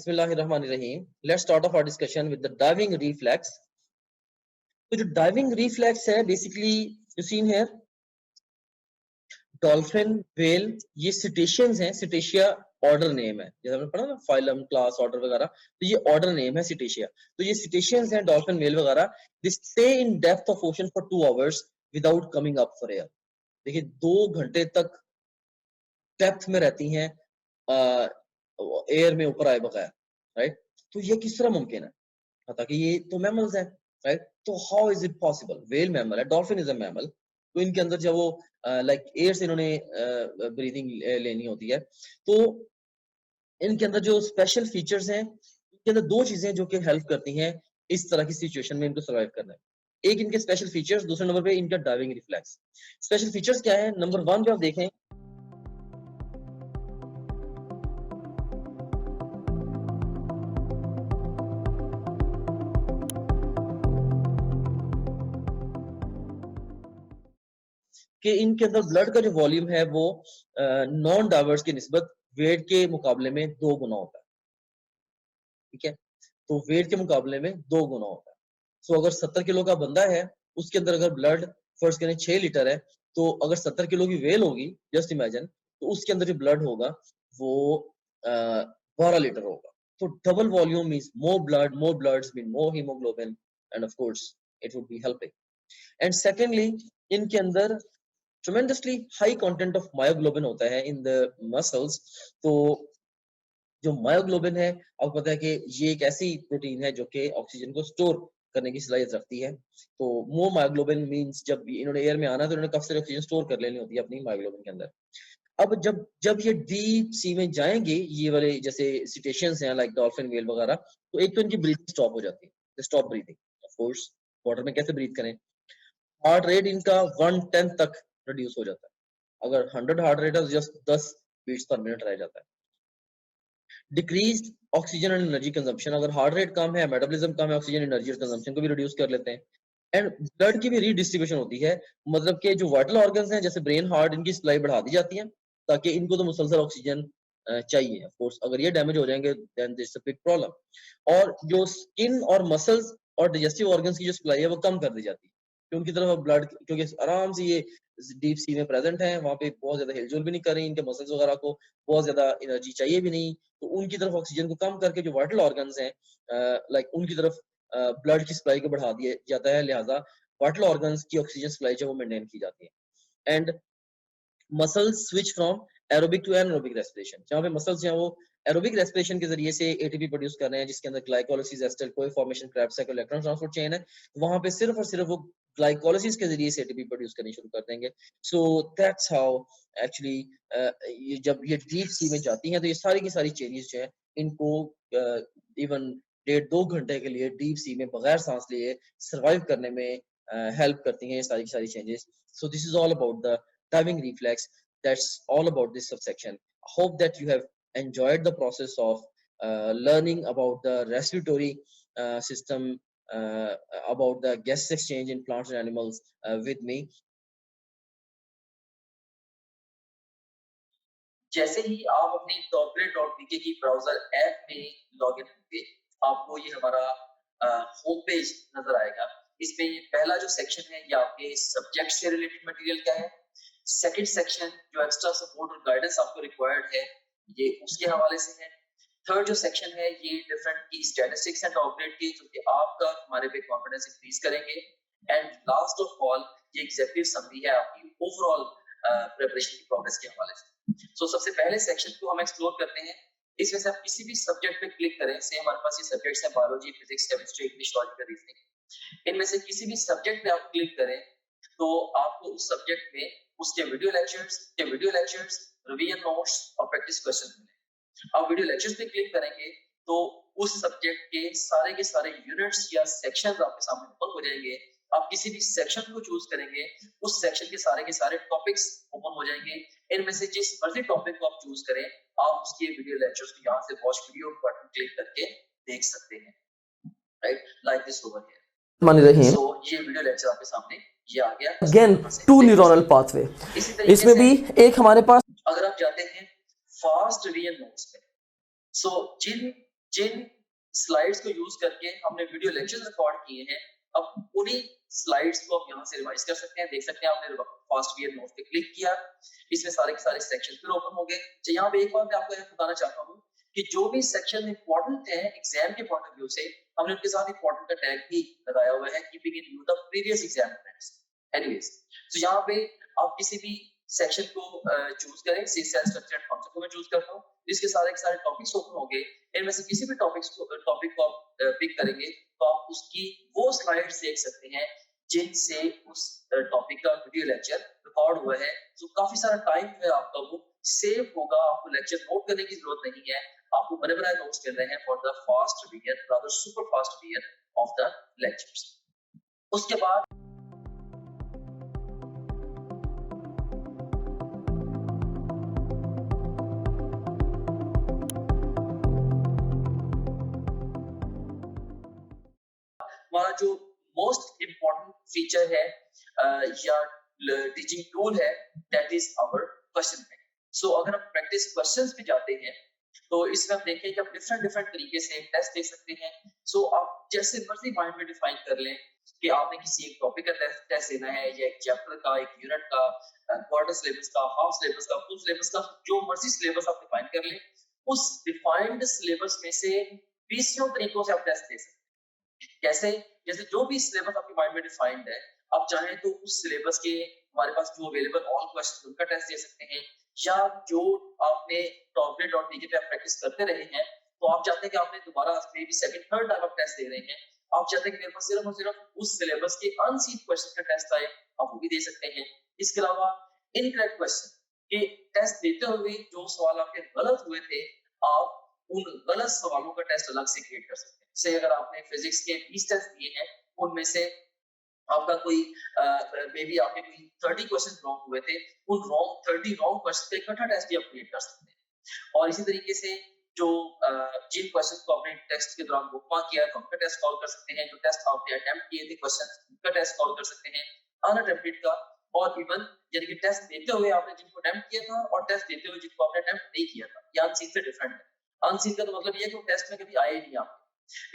Bismillahirrahmanirrahim. Let's start off our discussion with the diving reflex. तो जो diving reflex है basically you seen here dolphin whale ये सिटेशियंस हैं. सिटेशिया order name है, जैसे हमने पढ़ा ना फाइलम क्लास ऑर्डर वगैरह, तो ये ऑर्डर नेम है सिटेशिया. तो ये सिटेशियंस हैं डॉल्फिन व्हेल वगैरह. They stay in depth of ocean for 2 hours without coming up for air. देखिए 2 घंटे तक डेप्थ में रहती हैं एयर में ऊपर आए बगैर, राइट. तो ये किस तरह मुमकिन है? ताकि ये तो मैमल्स हैं, राइट. तो how is it possible? Whale mammal है, डॉल्फिन इज अ मैमल. तो इनके अंदर जब वो लाइक एयर से इन्होंने ब्रीदिंग लेनी होती है, तो इनके अंदर जो स्पेशल फीचर्स हैं, इनके अंदर 2 चीजें जो कि हेल्प करती हैं इस तरह की सिचुएशन में इनको सर्वाइव करने में. एक इनके स्पेशल फीचर्स, दूसरे नंबर पे इनका डाइविंग रिफ्लेक्स. स्पेशल फीचर्स क्या है? नंबर 1 पे आप देखें कि इनके अंदर ब्लड का जो वॉल्यूम है वो नॉन डाइवर्स की निस्बत वेट के मुकाबले में 2 गुना होता है. ठीक है, तो वेट के मुकाबले में 2 गुना होता है. सो अगर 70 किलो का बंदा है, उसके अंदर अगर ब्लड फर्ज करें 6 लीटर है, तो अगर 70 किलो की वेल होगी, जस्ट इमेजिन, तो उसके अंदर जो ब्लड होगा वो 12 लीटर होगा. तो double volume means more bloods mean more haemoglobin, end of course it would be helping. And secondly इनके अंदर tremendously high content of myoglobin होता है in the muscles. तो जो मायोग्लोबिन है, आपको पता है कि ये एक ऐसी प्रोटीन है जो कि ऑक्सीजन को स्टोर करने की सलाहियत रखती है. तो मोर मायोग्लोबिन मींस जब इन्होंने एयर में आना है तो इन्होंने काफी सारी ऑक्सीजन स्टोर कर लेनी होती है अपनी मायोग्लोबिन के अंदर. अब जब जब ये डीप सी में जाएंगे, ये वाले जैसे सिटेशियंस हैं लाइक डॉल्फिन व्हेल वगैरह, तो एक तो इनकी ब्रीथिंग स्टॉप हो जाती है, stop breathing. Of course water में कैसे ब्रीथ करें? हार्ट रेट इनका 110 तक रिड्यूस हो जाता है. अगर 100 हार्ट रेट है, जस्ट 10 बीट्स पर मिनट रह जाता है. Decreased oxygen and energy consumption, अगर हार्ट रेट कम है, मेटाबॉलिज्म कम है, ऑक्सीजन एनर्जी कंजम्पशन को भी रिड्यूस कर लेते हैं. एंड ब्लड की भी रीडिस्ट्रीब्यूशन होती है, मतलब कि जो वाइटल ऑर्गन्स हैं जैसे ब्रेन, हार्ट, इनकी सप्लाई बढ़ा दी जाती है ताकि इनको तो मुसलसल ऑक्सीजन चाहिए. ऑफ कोर्स अगर ये डैमेज हो जाएंगे then this a big problem. और जो स्किन और मसल्स और डाइजेस्टिव ऑर्गन्स की जो सप्लाई है वो कम कर दी जाती है, कि उनकी तरफ ब्लड, क्योंकि आराम से ये डीप सी में प्रेजेंट है, वहां पे बहुत ज्यादा हिलजुल भी नहीं कर रही, इनके मसल्स वगैरह को बहुत ज्यादा एनर्जी चाहिए भी नहीं, तो उनकी तरफ ऑक्सीजन को कम करके जो वाइटल ऑर्गन्स हैं लाइक उनकी तरफ ब्लड की सप्लाई को बढ़ा दिया जाता है. लिहाजा वाइटल ऑर्गन्स की ऑक्सीजन सप्लाई जो वो मेंटेन की जाती है. And muscles switch from aerobic to anaerobic respiration, जहाँ पे मसल्स हैं वो एरोबिक रेस्पिरेशन के जरिए से एटीपी प्रोड्यूस कर रहे हैं, जिसके अंदर ग्लाइकोलाइसिस, एस्टर कोई formation, Krebs cycle, electron transport chain है. वहां पे सिर्फ और सिर्फ वो ग्लाइकोलाइसिस के जरिए से एटीपी प्रोड्यूस करनी शुरू कर देंगे. सो दैट्स हाउ एक्चुअली ये जब ये डीप सी में जाती हैं तो ये सारी की सारी चेंजेस जो है इनको इवन 1.5-2 घंटे के लिए डीप सी में बगैर सांस लिए सर्वाइव करने में हेल्प करती हैं ये सारी की सारी changes. So this is all about the diving reflex. That's all about this subsection. I hope that you have enjoyed the process of learning about the respiratory system, about the gas exchange in plants and animals with me. जैसे ही आप अपनी Toplet.bk की browser app में login होंगे, आपको ये हमारा home page नजर आएगा. इसमें पहला जो सेक्शन है ये आपके सब्जेक्ट से रिलेटेड मटेरियल का है. सेकंड सेक्शन जो एक्स्ट्रा सपोर्ट और गाइडेंस आपको रिक्वायर्ड है ये उसके हवाले से है. थर्ड जो सेक्शन है ये डिफरेंट की स्टैटिस्टिक्स एंड टॉपरेट की, जो कि आपका हमारे पे कॉन्फिडेंस इंक्रीज करेंगे. एंड लास्ट ऑफ ऑल ये एग्जीक्यूटिव समरी है आपकी ओवरऑल प्रिपरेशन की प्रोग्रेस के हवाले से. सो सबसे पहले सेक्शन को हम एक्सप्लोर करते हैं. इसमें से आप किसी भी सब्जेक्ट पे क्लिक करें, से हमारे पास ये सब्जेक्ट्स हैं biology, physics, chemistry, English, logical reasoning. इनमें से किसी भी सब्जेक्ट पे आप क्लिक करें तो आपको उस सब्जेक्ट में उसके वीडियो लेक्चर्स, रिवीजन नोट्स और प्रैक्टिस क्वेश्चन मिलेंगे. आप वीडियो लेक्चर्स पे क्लिक करेंगे तो उस सब्जेक्ट के सारे यूनिट्स या सेक्शंस आपके सामने ओपन हो जाएंगे. आप किसी भी सेक्शन को चूज करेंगे, उस सेक्शन के सारे टॉपिक्स ओपन हो जाएंगे. इनमें से जिस मर्जी टॉपिक को आप चूज करें, आप उसके वीडियो लेक्चर्स को यहाँ से वॉच वीडियो बटन क्लिक करके देख सकते हैं. Right, like this over here. So ये वीडियो लेक्चर आपके सामने ये आ गया. Again to neural pathway. इसमें भी एक हमारे पास अगर आप जाते हैं फास्ट रिवीजन नोट्स पे, सो जिन जिन स्लाइड्स को यूज करके हमने वीडियो लेक्चर्स रिकॉर्ड किए हैं, अब उन्हीं स्लाइड्स को आप यहाँ से रिवाइज कर सकते हैं। देख सकते हैं आपने फास्ट वीयर नोट्स पे क्लिक किया, इसमें सारे के सारे सेक्शन फिर ओपन हो गए। तो यहाँ पे एक बात मैं आपको यह बताना चाहता हूँ कि जो भी सेक्शन इंपॉर्टेंट है एग्जाम के पॉइंट ऑफ व्यू से, हमने उनके साथ इंपॉर्टेंट का टैग भी लगाया हुआ है, keeping in view the previous exam trends. Anyways, तो यहाँ पे आप किसी भी सेक्शन को चूज करें। सी सेल स्ट्रक्चर एंड कॉन्सेप्ट को मैं चूज करता हूँ, इसके सारे के सारे टॉपिक्स ओपन हो गए। इनमें से किसी भी टॉपिक को आप पिक करेंगे तो आप उसकी वो स्लाइड्स देख सकते हैं जिनसे उस टॉपिक का वीडियो लेक्चर रिकॉर्ड हुआ है। तो काफी सारा टाइम जो है आपका वो सेव होगा, आपको लेक्चर नोट करने की जरूरत नहीं है, आपको बड़े बड़े नोट्स मिल रहे हैं for the fast revision, rather super fast revision of the lectures. उसके बाद हमारा जो मोस्ट इम्पोर्टेंट फीचर है या टीचिंग टूल है, that is our question bank. So अगर हम प्रैक्टिस क्वेश्चंस पे जाते हैं तो इसमें हम देखें कि आप डिफरेंट तरीके से टेस्ट दे सकते हैं। सो आप जैसे मर्जी माइंड में डिफाइन कर लें कि आपने किसी एक टॉपिक का टेस्ट देना है, या एक चैप्टर का, एक यूनिट का, क्वार्टर सिलेबस का, हाफ सिलेबस का, फुल सिलेबस का, जो मर्जी सिलेबस आप डिफाइन कर लें, उस डिफाइंड सिलेबस में से 20 तरीकों से आप टेस्ट दे सकते हैं। कैसे? जैसे जो भी सिलेबस आपके माइंड में डिफाइंड है, आप चाहें तो उस सिलेबस के हमारे पास जो अवेलेबल ऑल क्वेश्चन उनका टेस्ट दे सकते हैं, या जो आपने टॉपलेट.टीके पे आप प्रैक्टिस करते रहे हैं, तो आप चाहते हैं कि आपने दोबारा may be second third time आप टेस्ट दे रहे हैं, आप चाहते हैं कि मेरे पास सिर्फ और सिर्फ उस सिलेबस के अनसीन क्वेश्चन का टेस्ट आए, आप वो भी दे सकते हैं। इसके अलावा इनकरेक्ट क्वेश्चन के टेस्ट देते हुए जो सवाल आपके गलत हुए थे, आप उन गलत सवालों का टेस्ट अलग से क्रिएट कर सकते हैं। से अगर आपने फिजिक्स के 20 टेस्ट दिए हैं, उनमें से आपका कोई मे बी आपके कोई 30 क्वेश्चन रॉन्ग हुए थे, उन 30 रॉन्ग क्वेश्चन का इकट्ठा टेस्ट भी आप क्रिएट कर सकते हैं। और इसी तरीके से जो जिन क्वेश्चन को आपने टेस्ट के दौरान बुकमार्क किया है, उनका टेस्ट कॉल कर सकते हैं। जो टेस्ट आपने अटेम्प्ट किए थे क्वेश्चन, उनका टेस्ट कॉल कर सकते हैं, अनअटेम्प्टेड का, और इवन यानी कि टेस्ट देते हुए आपने जिनको अटेम्प्ट किया था और टेस्ट देते हुए जिनको आपने अटेम्प्ट नहीं किया था, ये अनसीन से डिफरेंट है। अनसीन का तो मतलब ये है कि वो टेस्ट में कभी आए नहीं आपके।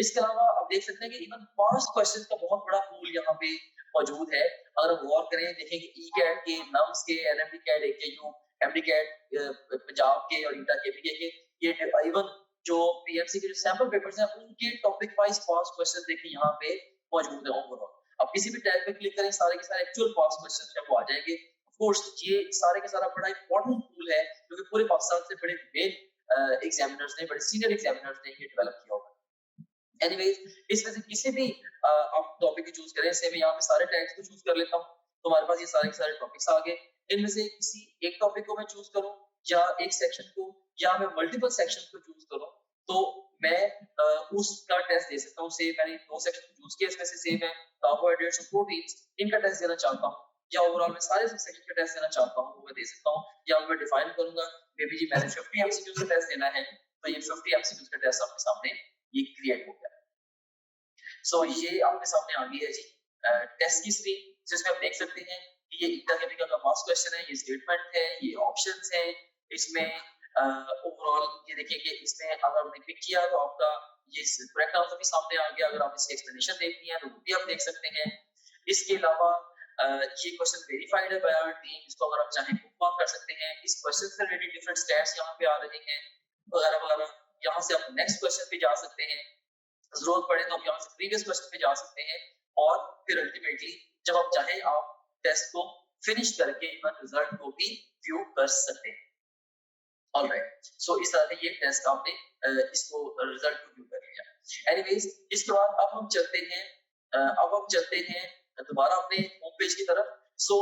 इसके अलावा आप देख सकते हैं कि इवन पास्ट क्वेश्चन का बहुत बड़ा पूल यहाँ पे मौजूद है। अगर हम गौर करें, देखेंगे ई कैट के, नम्स के, NMD CAT, AKU, MD CAT, Punjab के और ईटा के के, ये इवन जो पीएमसी के जो सैंपल पेपर्स हैं, उनके टॉपिक वाइज पास्ट क्वेश्चन देखिए यहाँ पे मौजूद है ओवरऑल। अब किसी भी टैब पे क्लिक करें, सारे के सारे एक्चुअल पास्ट क्वेश्चन जो वो आ जाएंगे। ऑफ कोर्स ये सारे के सारा बड़ा इंपॉर्टेंट टूल है, क्योंकि पूरे पाकिस्तान से बड़े मेन एग्जामिनर्स ने, बड़े सीनियर एग्जामिनर्स ने ये डेवलप किया होगा। एनीवेज, इसमें से किसी भी आप टॉपिक को चूज करें, से मैं यहाँ पे सारे टैग्स को चूज कर लेता हूँ, तो हमारे पास ये सारे के सारे टॉपिक्स आ गए। इनमें से किसी एक टॉपिक को मैं चूज करूँ, या एक सेक्शन को, या मैं मल्टीपल सेक्शन को चूज करूँ, तो मैं उसका टेस्ट दे सकता हूँ। से मैंने 2 सेक्शन चूज किए, इसमें से सेम है कार्बोहाइड्रेट्स और प्रोटीन्स, इनका टेस्ट देना चाहता हूँ, या ओवरऑल मैं सारे सेक्शन का टेस्ट देना चाहता हूँ, वो मैं दे सकता हूँ। या मैं डिफाइन करूंगा, मे बी जी मैंने 50 एमसीक्यूज का टेस्ट देना है, तो ये 50 एमसीक्यूज का टेस्ट आपके सामने ये क्रिएट हो गया। सो ये आपके सामने आ गई है जी टेस्ट की स्क्रीन, जिसमें आप देख सकते हैं कि ये ईटा केमिकल का पास्ट क्वेश्चन है, ये स्टेटमेंट है, ये ऑप्शंस है। इसमें ओवरऑल ये देखिए कि इसमें अगर आपने क्लिक किया तो आपका ये करेक्ट आंसर भी सामने आ गया। अगर आप इसकी एक्सप्लेनेशन देखनी है तो वो भी आप देख सकते हैं। इसके अलावा ये क्वेश्चन वेरीफाइड है बाय आवर टीम, इसको अगर आप चाहें बुकमार्क कर सकते हैं। इस क्वेश्चन से रिलेटेड डिफरेंट स्टैट्स यहाँ पे आ रहे हैं वगैरह वगैरह। यहाँ से आप नेक्स्ट क्वेश्चन पे जा सकते हैं, जरूरत पड़े तो आप यहाँ से प्रीवियस क्वेश्चन पे जा सकते हैं, और फिर अल्टीमेटली जब आप चाहें आप टेस्ट को फिनिश करके इवन रिजल्ट को भी व्यू कर सकते हैं। ऑलराइट, सो इस तरह से ये टेस्ट आपने इसको रिजल्ट को व्यू कर लिया। एनीवेज, इसके बाद अब हम चलते हैं दोबारा अपने होम पेज की तरफ। सो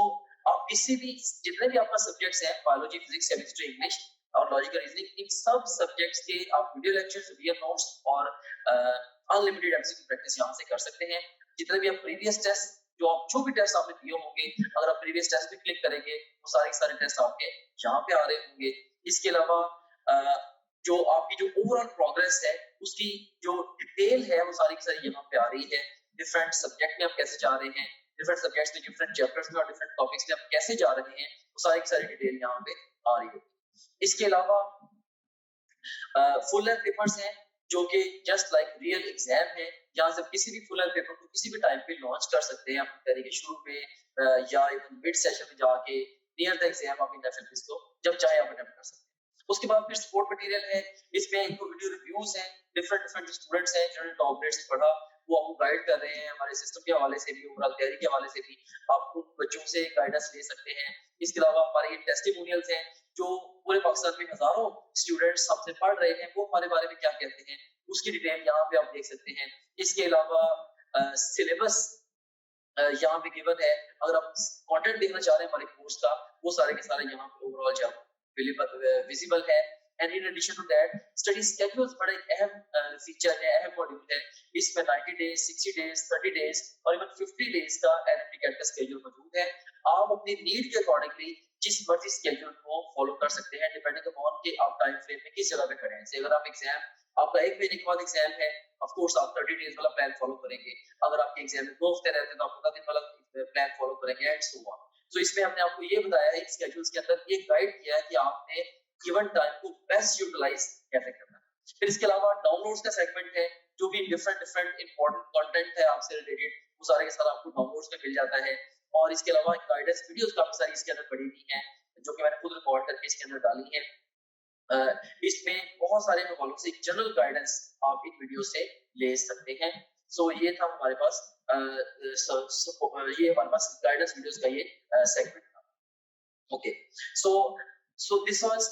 आप किसी भी जितने भी आपका सब्जेक्ट्स हैं, बायोलॉजी, फिजिक्स, केमिस्ट्री, इंग्लिश और लॉजिकल रीजनिंग, इन सब सब्जेक्ट्स के आप वीडियो लेक्चर्स, वीडियो नोट्स और अनलिमिटेड एमसीक्यू प्रैक्टिस यहाँ से कर सकते हैं। जितने भी आप प्रीवियस टेस्ट जो भी टेस्ट आपने दिए होंगे, अगर आप प्रीवियस टेस्ट पे क्लिक करेंगे वो सारे टेस्ट आपके यहाँ पे आ रहे होंगे। इसके अलावा जो आपकी जो ओवरऑल प्रोग्रेस है, उसकी जो डिटेल है वो सारी की सारी यहाँ पे आ रही है। डिफरेंट सब्जेक्ट में आप कैसे जा रहे हैं, डिफरेंट सब्जेक्ट्स में, डिफरेंट चैप्टर्स में और डिफरेंट टॉपिक्स में आप कैसे जा रहे हैं, वो सारी की सारी डिटेल यहाँ पे आ रही है। इसके अलावा फुल लेंथ पेपर्स हैं जो कि जस्ट लाइक रियल एग्जाम है। यहाँ से किसी भी फुल एंड पेपर को किसी भी टाइम पे लॉन्च कर सकते हैं अपनी तरीके शुरू में या इवन मिड सेशन में जाके नियर द एग्जाम आप इन एफएलपीज को जब चाहे आप अटेम्प्ट कर सकते हैं। उसके बाद फिर सपोर्ट मटेरियल है, इसमें इनको वीडियो रिव्यूज हैं, डिफरेंट डिफरेंट स्टूडेंट्स हैं जिन्होंने टॉप ग्रेड से पढ़ा वो आपको गाइड कर रहे हैं हमारे सिस्टम के हवाले से भी, ओवरऑल तैयारी के हवाले से भी आप उन बच्चों से गाइडेंस ले सकते हैं। इसके अलावा हमारे टेस्टिमोनियल्स हैं जो पूरे पाकिस्तान में हजारों स्टूडेंट्स हमसे पढ़ रहे हैं, वो हमारे बारे में क्या कहते हैं उसकी डिटेल यहाँ पे आप देख सकते हैं। इसके अलावा सिलेबस यहाँ पे गिवन है, अगर आप कंटेंट देखना चाह रहे हैं हमारे कोर्स का वो सारे के सारे यहाँ पे ओवरऑल जो विजिबल है। And in addition to that study schedules बड़ा एक अहम फीचर है, अहम मॉड्यूल है। इसमें 90 डेज, 60 डेज, 30 डेज और इवन 50 डेज का एनएमटी का स्केड्यूल मौजूद है। आप अपनी नीड के अकॉर्डिंगली जिस मर्जी स्केड्यूल को फॉलो कर सकते हैं डिपेंडिंग अपॉन कि आप टाइम फ्रेम में किस जगह पे खड़े हैं। अगर आप एग्जाम आपका 1 महीने के बाद एग्जाम है, ऑफ कोर्स आप 30 डेज वाला प्लान फॉलो करेंगे। अगर आपके एग्जाम में 2 हफ्ते रहते हैं तो आप 15 दिन वाला प्लान फॉलो करेंगे एंड सो ऑन। तो इसमें हमने आपको ये बताया है स्केड्यूल्स के अंदर ये गाइड किया है कि आपने गिवन टाइम को बेस्ट यूटिलाइज कैसे करना है। फिर इसके अलावा डाउनलोड्स का सेगमेंट है, जो भी डिफरेंट डिफरेंट इंपॉर्टेंट कंटेंट है आपसे रिलेटेड वो सारे के सारे आपको डाउनलोड्स में मिल जाता है। और इसके अलावा गाइडेंस वीडियोस काफी सारी इसके अंदर पड़ी हुई हैं जो कि मैंने खुद रिकॉर्ड करके इसके अंदर डाली है। इसमें बहुत सारे हवालों से जनरल गाइडेंस आप इन वीडियो से ले सकते हैं। सो ये था हमारे पास ये हमारे पास गाइडेंस वीडियोस का ये सेगमेंट था। Okay, so this was